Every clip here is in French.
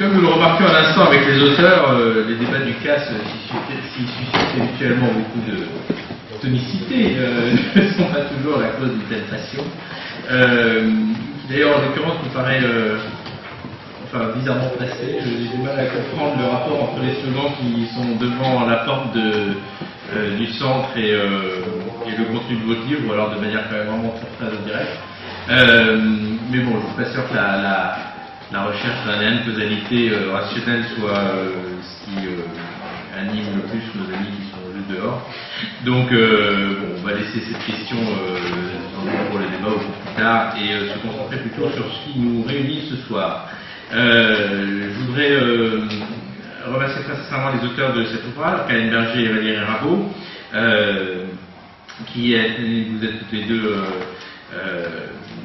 Comme nous le remarquions à l'instant avec les auteurs, les débats du CAS, s'ils suscitent habituellement beaucoup de tonicité, ne sont pas toujours la cause d'une telle passion. D'ailleurs, en l'occurrence, me paraît bizarrement placé. J'ai du mal à comprendre le rapport entre les slogans qui sont devant la porte du centre et le contenu de votre livre, ou alors de manière quand même vraiment très directe. Mais bon, je ne suis pas sûr que la recherche d'un de causalité rationnelle soit ce qui anime le plus nos amis qui sont juste dehors. Donc, on va laisser cette question pour le débat au plus tard et se concentrer plutôt sur ce qui nous réunit ce soir. Je voudrais remercier très sincèrement les auteurs de cet ouvrage, Karen Berger et Valérie Rabault, vous êtes toutes les deux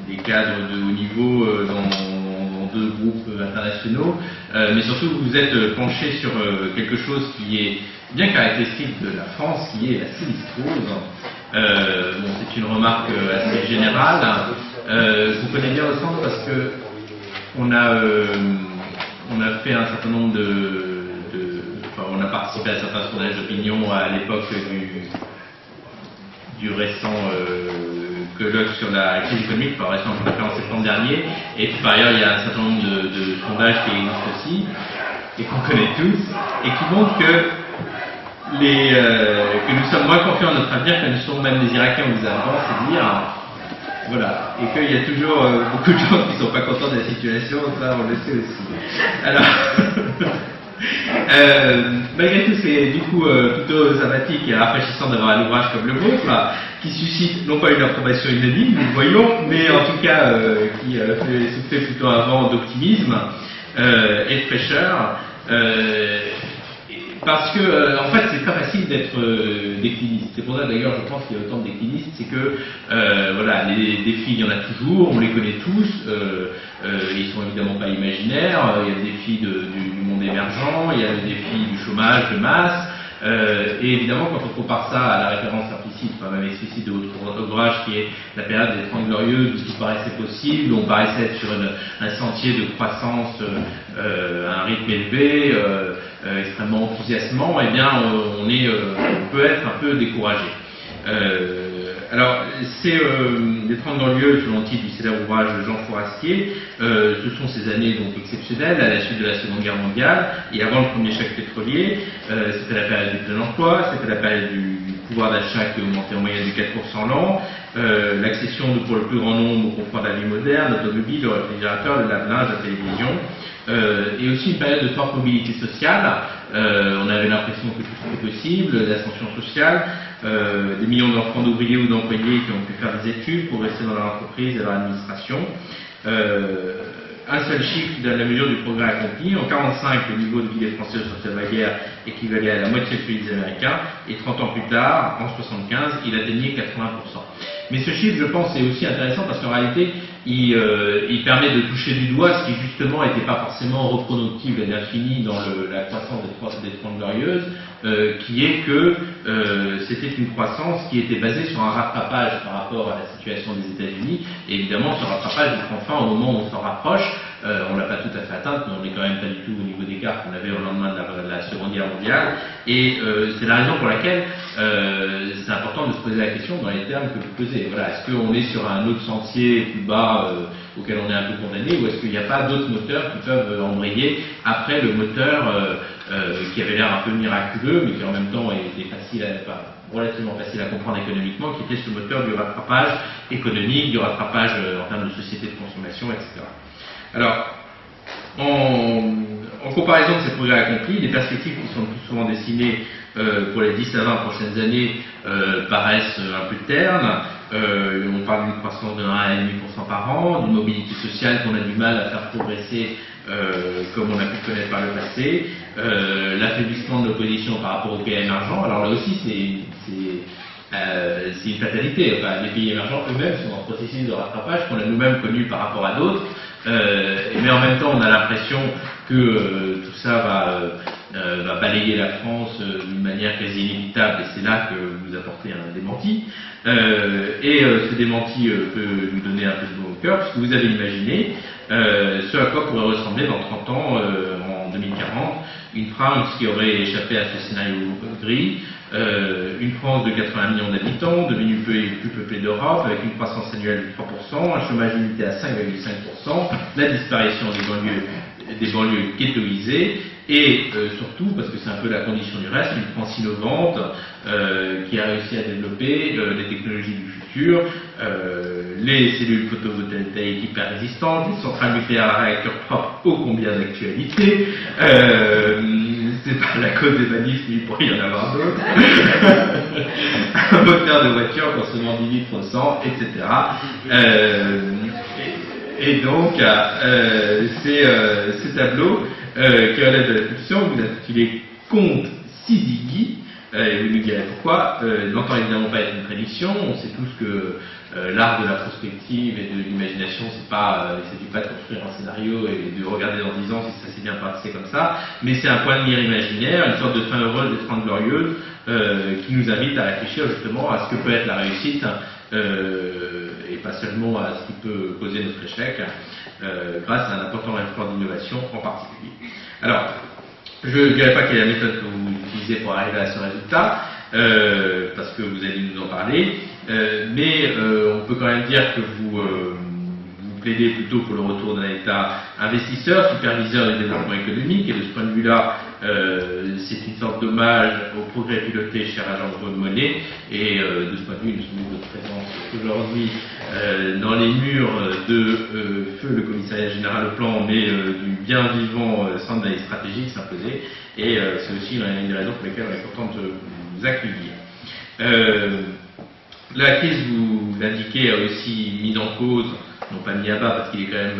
des cadres de haut niveau dans deux groupes internationaux, mais surtout vous êtes penchés sur quelque chose qui est bien caractéristique de la France, qui est la sinistrose. C'est une remarque assez générale. Vous connaissez bien le centre parce que on a fait un certain nombre on a participé à certains sondages d'opinion à l'époque du récent colloque sur la crise économique, par récent qu'on a fait en septembre dernier, et puis par ailleurs il y a un certain nombre de sondages qui existent aussi, et qu'on connaît tous, et qui montrent que nous sommes moins confiants en notre avenir que nous sommes même les Irakiens ou les Afghans, c'est dire, voilà, et qu'il y a toujours beaucoup de gens qui ne sont pas contents de la situation, ça on le sait aussi. Alors, malgré tout, c'est du coup plutôt sympathique et rafraîchissant d'avoir un ouvrage comme le vôtre, qui suscite non pas une approbation unanime, nous le voyons, mais en tout cas qui fait souffler plutôt un vent d'optimisme et de fraîcheur. Parce que, en fait, c'est pas facile d'être décliniste. C'est pour ça, d'ailleurs, je pense qu'il y a autant de déclinistes, c'est que, les défis, il y en a toujours, on les connaît tous, ils sont évidemment pas imaginaires, il y a le défi du monde émergent, il y a le défi du chômage de masse, et évidemment, quand on compare ça à la référence implicite, enfin même explicite de votre ouvrage, qui est la période des 30 Glorieuses, où tout paraissait possible, où on paraissait être sur un sentier de croissance à un rythme élevé, extrêmement enthousiasmant, eh bien, on peut être un peu découragé. Alors, c'est les 30 Glorieuses, selon le titre du célèbre ouvrage de Jean Fourastier, ce sont ces années donc exceptionnelles à la suite de la Seconde Guerre mondiale et avant le premier choc pétrolier. C'était la période du plein emploi, c'était la période du pouvoir d'achat qui augmentait en moyenne de 4% l'an, l'accession pour le plus grand nombre au confort de la vie moderne, l'automobile, le réfrigérateur, le lave-linge, la télévision, et aussi une période de forte mobilité sociale. On avait l'impression que tout était possible, l'ascension sociale, des millions d'enfants d'ouvriers ou d'employés qui ont pu faire des études pour rester dans leur entreprise et leur administration. Un seul chiffre donne la mesure du progrès accompli. En 1945, le niveau de vie des Français au sortir de la guerre équivalait à la moitié de celui des Américains, et 30 ans plus tard, en 1975, il atteignait 80%. Mais ce chiffre, je pense, est aussi intéressant parce qu'en réalité, il permet de toucher du doigt ce qui justement n'était pas forcément reproductible et d'infini dans la croissance des 30 Glorieuses, qui est que c'était une croissance qui était basée sur un rattrapage par rapport à la situation des États-Unis. Et évidemment, ce rattrapage prend fin au moment où on s'en rapproche. On ne l'a pas tout à fait atteinte, mais on n'est quand même pas du tout au niveau d'écart qu'on avait au lendemain de la Seconde Guerre mondiale. Et c'est la raison pour laquelle c'est important de se poser la question dans les termes que vous posez. Voilà, est-ce qu'on est sur un autre sentier plus bas auquel on est un peu condamné, ou est-ce qu'il n'y a pas d'autres moteurs qui peuvent embrayer après le moteur qui avait l'air un peu miraculeux, mais qui en même temps était relativement facile à comprendre économiquement, qui était ce moteur du rattrapage économique, du rattrapage en termes de société de consommation, etc. Alors, en comparaison de ces progrès accomplis, les perspectives qui sont le plus souvent dessinées pour les 10 à 20 prochaines années paraissent un peu ternes. On parle d'une croissance de 1,5% par an, d'une mobilité sociale qu'on a du mal à faire progresser comme on a pu le connaître par le passé, l'affaiblissement de l'opposition par rapport aux pays émergents. Alors là aussi, c'est une fatalité. Enfin, les pays émergents eux-mêmes sont dans ce processus de rattrapage qu'on a nous-mêmes connu par rapport à d'autres, mais en même temps on a l'impression que tout ça va balayer la France d'une manière quasi inévitable, et c'est là que vous apportez un démenti. Ce démenti peut nous donner un peu de bon au cœur, puisque vous avez imaginé ce à quoi pourrait ressembler dans 30 ans, en 2040, une France qui aurait échappé à ce scénario gris, une France de 80 millions d'habitants, devenue plus peuplée d'Europe, avec une croissance annuelle de 3%, un chômage limité à 5,5%, la disparition des banlieues ghettoisées, et surtout, parce que c'est un peu la condition du reste, une France innovante qui a réussi à développer les technologies du futur, les cellules photovoltaïques hyper résistantes, les centrales nucléaires à réacteurs propres ô combien d'actualité. C'est pas la cause des manifs, mais il pourrait y en avoir d'autres. Un moteur de voiture consommant 10 litres au 100, etc. Et donc, ces tableaux qui relèvent de la fiction, vous intitulez Conte Syzygie, et vous nous direz pourquoi. N'entend évidemment pas être une prédiction. On sait tous que l'art de la prospective et de l'imagination, il ne s'agit pas de construire un scénario et de regarder dans 10 ans si ça s'est bien passé comme ça, mais c'est un point de mire imaginaire, une sorte de fin heureuse des 30 glorieuses, qui nous invite à réfléchir justement à ce que peut être la réussite, et pas seulement à ce qui peut causer notre échec, grâce à un important effort d'innovation en particulier. Alors, je ne dirais pas quelle est la méthode que vous utilisez pour arriver à ce résultat, parce que vous allez nous en parler, mais on peut quand même dire que vous plaidez plutôt pour le retour d'un État investisseur, superviseur du développement économique, et de ce point de vue-là, c'est une sorte d'hommage au progrès piloté cher à Jean-Claude Monnet, et de ce point de vue, nous sommes votre présence aujourd'hui dans les murs de Feu le commissariat général au plan, mais du bien vivant centre d'analyse stratégique s'imposer, et c'est aussi une des raisons pour lesquelles on est content de vous accueillir. La crise, vous l'indiquez, a aussi mis en cause, non pas mis à bas parce qu'il est quand même,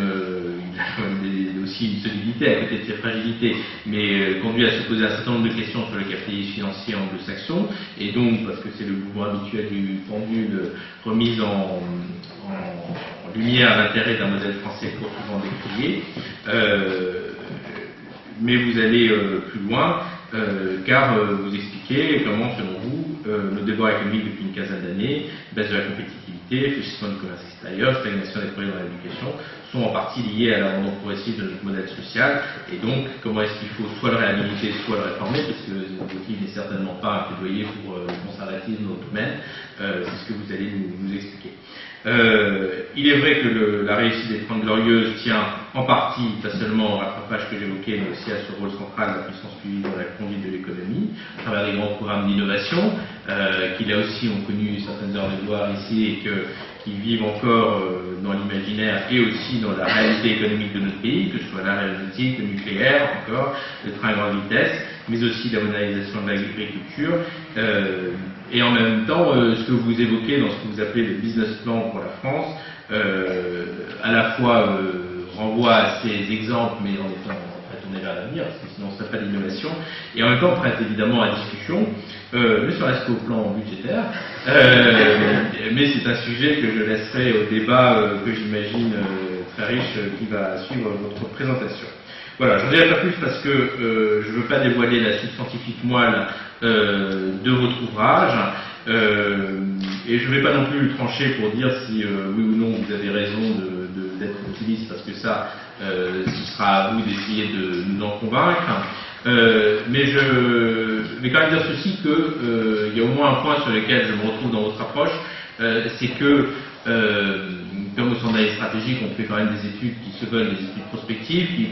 il a quand même aussi une solidité à côté de ses fragilités, mais conduit à se poser un certain nombre de questions sur le capitalisme financier anglo-saxon, et donc, parce que c'est le mouvement habituel du pendule, remise en lumière l'intérêt d'un modèle français trop souvent décrié, mais vous allez plus loin, car vous expliquez comment, selon vous, le débat économique depuis une quinzaine d'années, baisse de la compétitivité, fléchissement du commerce extérieur, stagnation des projets dans l'éducation, sont en partie liés à l'abandon progressif de notre modèle social, et donc comment est-ce qu'il faut soit le réhabiliter, soit le réformer, parce que l'objectif n'est certainement pas un plaidoyer pour le conservatisme au domaine, c'est ce que vous allez nous expliquer. Il est vrai que la réussite des 30 glorieuses tient en partie, pas seulement au rattrapage que j'évoquais, mais aussi à ce rôle central de la puissance publique dans la conduite de l'économie, à travers des grands programmes d'innovation, qui là aussi ont connu certaines heures de gloire ici, et qui vivent encore dans l'imaginaire et aussi dans la réalité économique de notre pays, que ce soit l'aéronautique, le nucléaire, encore, le train à grande vitesse, mais aussi la modernisation de l'agriculture, et en même temps, ce que vous évoquez dans ce que vous appelez le business plan pour la France, à la fois renvoie à ces exemples, mais en étant tourné vers l'avenir, parce que sinon ce ne serait pas d'innovation, et en même temps prête évidemment à discussion, ne serait-ce qu'au plan budgétaire, mais c'est un sujet que je laisserai au débat que j'imagine très riche qui va suivre votre présentation. Voilà, j'en dirai pas plus parce que je ne veux pas dévoiler la substantifique moelle de votre ouvrage, et je ne vais pas non plus trancher pour dire si oui ou non vous avez raison d'être optimiste, parce que ça, ce sera à vous d'essayer de nous en convaincre. Mais quand même dire ceci, qu'il y a au moins un point sur lequel je me retrouve dans votre approche, c'est que comme au centre d'analyse stratégique, on fait quand même des études qui se veulent des études prospectives, qui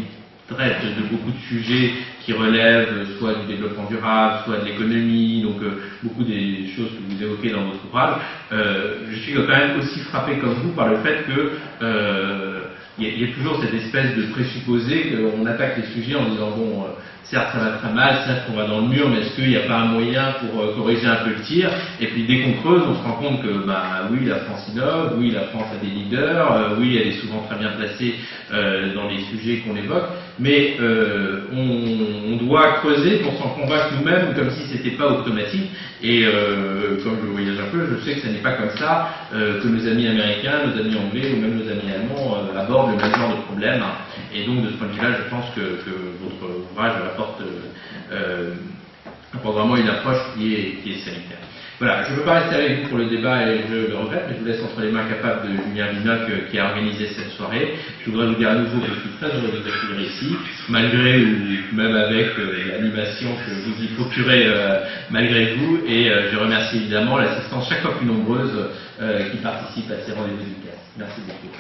traite de beaucoup de sujets qui relèvent soit du développement durable, soit de l'économie, donc beaucoup des choses que vous évoquez dans votre ouvrage. Je suis quand même aussi frappé comme vous par le fait que il y a toujours cette espèce de présupposé qu'on attaque les sujets en disant bon, certes ça va très mal, certes on va dans le mur, mais est-ce qu'il n'y a pas un moyen pour corriger un peu le tir? Et puis dès qu'on creuse, on se rend compte que bah oui, la France innove, oui, la France a des leaders, oui, elle est souvent très bien placée dans les sujets qu'on évoque, mais on doit creuser pour s'en convaincre nous-mêmes, comme si c'était pas automatique. Et comme je voyage un peu, je sais que ce n'est pas comme ça que nos amis américains, nos amis anglais ou même nos amis allemands abordent le même genre de problème. Et donc de ce point de vue-là, je pense que votre ouvrage apporte vraiment une approche qui est sanitaire. voilà, je ne peux pas rester avec vous pour le débat et je le regrette, mais je vous laisse entre les mains capables de Julien Vinocq qui a organisé cette soirée. Je voudrais vous dire à nouveau que je suis très heureux de vous accueillir ici, malgré ou même avec l'animation que vous y procurez malgré vous, et je remercie évidemment l'assistance chaque fois plus nombreuse qui participe à ces rendez-vous du CAS. Merci beaucoup.